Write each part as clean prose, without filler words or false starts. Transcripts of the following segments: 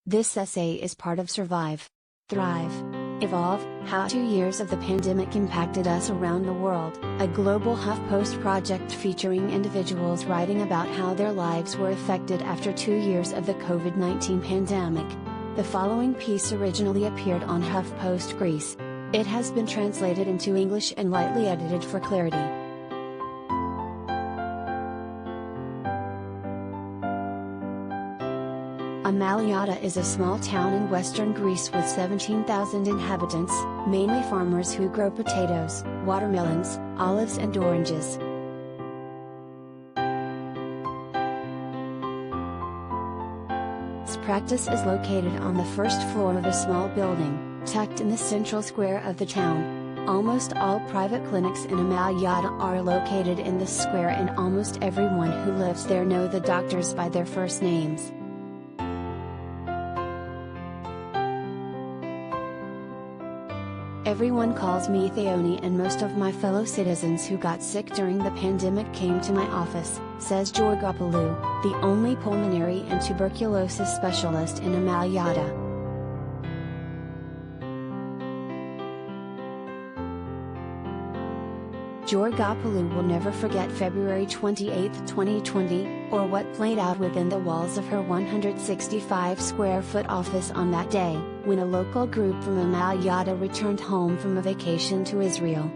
This essay is part of Survive, Thrive, Evolve, How 2 Years of the Pandemic Impacted Us Around the World, a global HuffPost project featuring individuals writing about how their lives were affected after 2 years of the COVID-19 pandemic. The following piece originally appeared on HuffPost Greece. It has been translated into English and lightly edited for clarity. Amaliada is a small town in western Greece with 17,000 inhabitants, mainly farmers who grow potatoes, watermelons, olives and oranges. Its practice is located on the first floor of a small building, tucked in the central square of the town. Almost all private clinics in Amaliada are located in this square, and almost everyone who lives there know the doctors by their first names. Everyone calls me Theoni, and most of my fellow citizens who got sick during the pandemic came to my office, says Georgopoulou, the only pulmonary and tuberculosis specialist in Amaliada. Georgopoulou will never forget February 28, 2020, or what played out within the walls of her 165-square-foot office on that day, when a local group from Amaliada returned home from a vacation to Israel.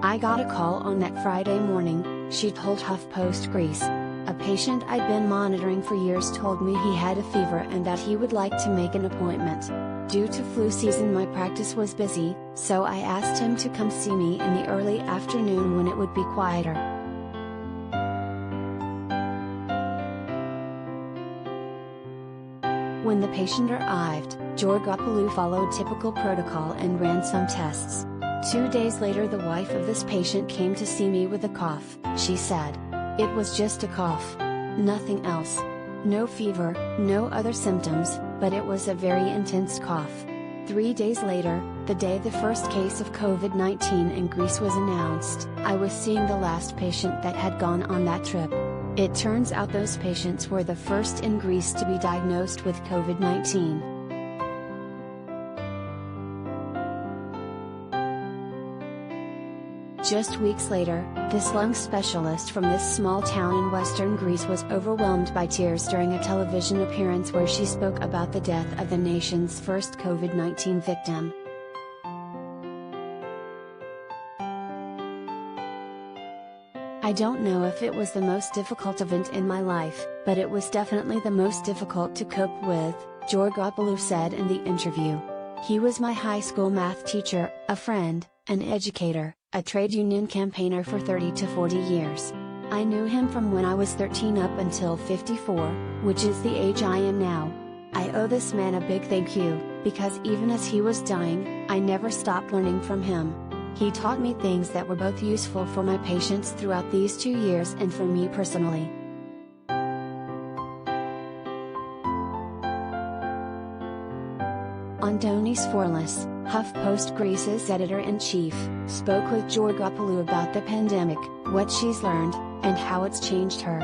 I got a call on that Friday morning, she told HuffPost Greece. A patient I'd been monitoring for years told me he had a fever and that he would like to make an appointment. Due to flu season, my practice was busy, so I asked him to come see me in the early afternoon when it would be quieter. When the patient arrived, Georgopoulou followed typical protocol and ran some tests. 2 days later, the wife of this patient came to see me with a cough, she said. It was just a cough. Nothing else. No fever, no other symptoms, but it was a very intense cough. 3 days later, the day the first case of COVID-19 in Greece was announced, I was seeing the last patient that had gone on that trip. It turns out those patients were the first in Greece to be diagnosed with COVID-19. Just weeks later, this lung specialist from this small town in western Greece was overwhelmed by tears during a television appearance where she spoke about the death of the nation's first COVID-19 victim. I don't know if it was the most difficult event in my life, but it was definitely the most difficult to cope with, Georgopoulou said in the interview. He was my high school math teacher, a friend, an educator, a trade union campaigner for 30 to 40 years. I knew him from when I was 13 up until 54, which is the age I am now. I owe this man a big thank you, because even as he was dying, I never stopped learning from him. He taught me things that were both useful for my patients throughout these 2 years and for me personally. Antonis Forlis, HuffPost Greece's editor-in-chief, spoke with Georgopoulou about the pandemic, what she's learned, and how it's changed her.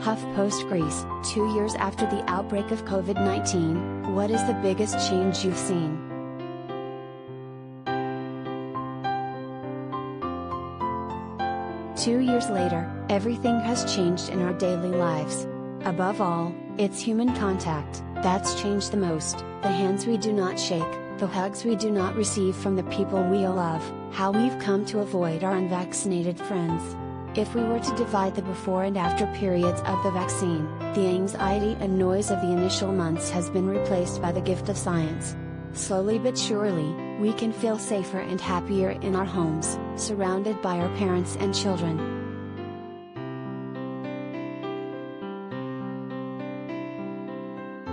HuffPost Greece, 2 years after the outbreak of COVID-19, what is the biggest change you've seen? Two years later, everything has changed in our daily lives. Above all, it's human contact that's changed the most. The hands we do not shake, the hugs we do not receive from the people we love, how we've come to avoid our unvaccinated friends. If we were to divide the before and after periods of the vaccine, the anxiety and noise of the initial months has been replaced by the gift of science. Slowly but surely, we can feel safer and happier in our homes, surrounded by our parents and children.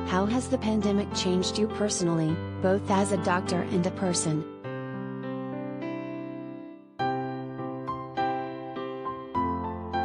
How has the pandemic changed you personally, both as a doctor and a person?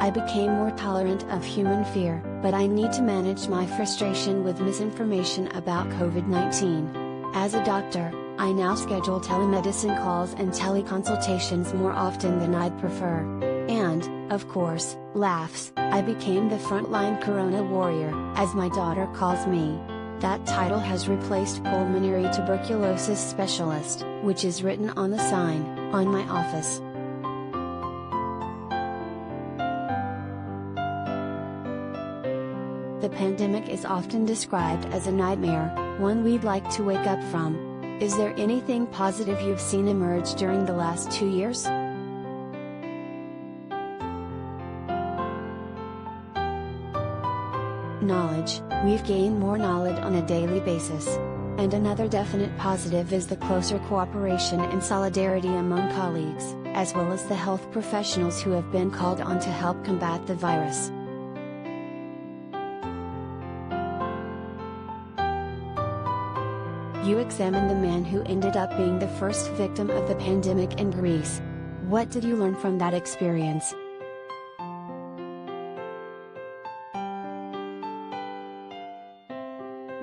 I became more tolerant of human fear, but I need to manage my frustration with misinformation about COVID-19. As a doctor, I now schedule telemedicine calls and teleconsultations more often than I'd prefer. And, of course, laughs, I became the frontline corona warrior, as my daughter calls me. That title has replaced pulmonary tuberculosis specialist, which is written on the sign, on my office. The pandemic is often described as a nightmare, one we'd like to wake up from. Is there anything positive you've seen emerge during the last 2 years? Knowledge. We've gained more knowledge on a daily basis. And another definite positive is the closer cooperation and solidarity among colleagues, as well as the health professionals who have been called on to help combat the virus. You examined the man who ended up being the first victim of the pandemic in Greece. What did you learn from that experience?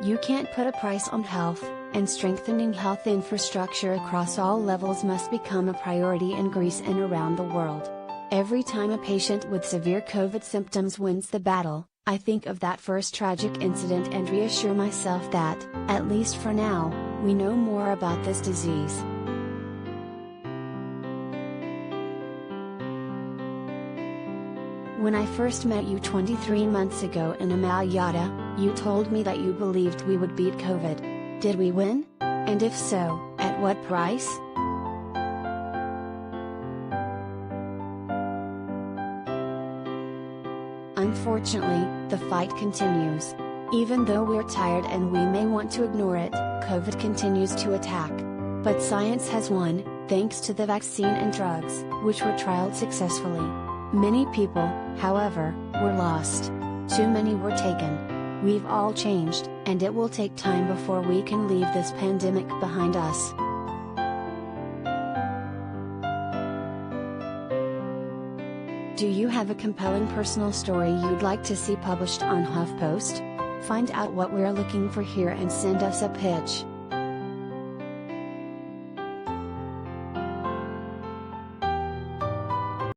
You can't put a price on health, and strengthening health infrastructure across all levels must become a priority in Greece and around the world. Every time a patient with severe COVID symptoms wins the battle, I think of that first tragic incident and reassure myself that, at least for now, we know more about this disease. When I first met you 23 months ago in Amaliada, you told me that you believed we would beat COVID. Did we win? And if so, at what price? Unfortunately, the fight continues. Even though we're tired and we may want to ignore it, COVID continues to attack. But science has won, thanks to the vaccine and drugs, which were trialed successfully. Many people, however, were lost. Too many were taken. We've all changed, and it will take time before we can leave this pandemic behind us. Do you have a compelling personal story you'd like to see published on HuffPost? Find out what we're looking for here and send us a pitch.